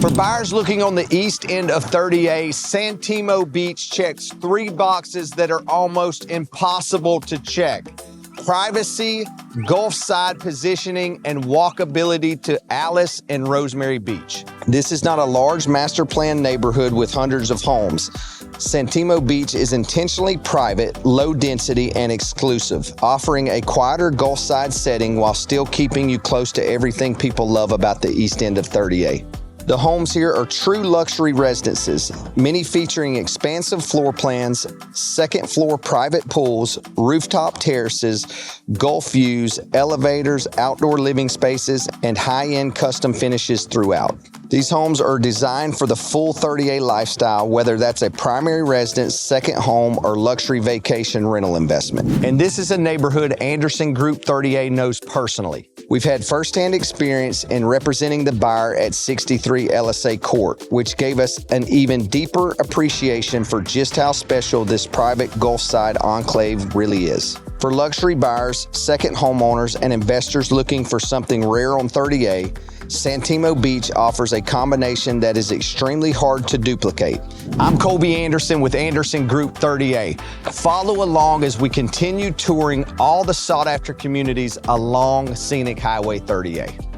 For buyers looking on the east end of 30A, Santimo Beach checks 3 boxes that are almost impossible to check. Privacy, Gulf side positioning, and walkability to Alys and Rosemary Beach. This is not a large master plan neighborhood with hundreds of homes. Santimo Beach is intentionally private, low density, and exclusive, offering a quieter Gulf side setting while still keeping you close to everything people love about the east end of 30A. The homes here are true luxury residences, many featuring expansive floor plans, second floor private pools, rooftop terraces, Gulf views, elevators, outdoor living spaces, and high-end custom finishes throughout. These homes are designed for the full 30A lifestyle, whether that's a primary residence, second home, or luxury vacation rental investment. And this is a neighborhood Anderson Group 30A knows personally. We've had firsthand experience in representing the buyer at 63 Elysee Court, which gave us an even deeper appreciation for just how special this private Gulfside enclave really is. For luxury buyers, second homeowners, and investors looking for something rare on 30A, Santimo Beach offers a combination that is extremely hard to duplicate. I'm Colby Anderson with Anderson Group 30A. Follow along as we continue touring all the sought-after communities along Scenic Highway 30A.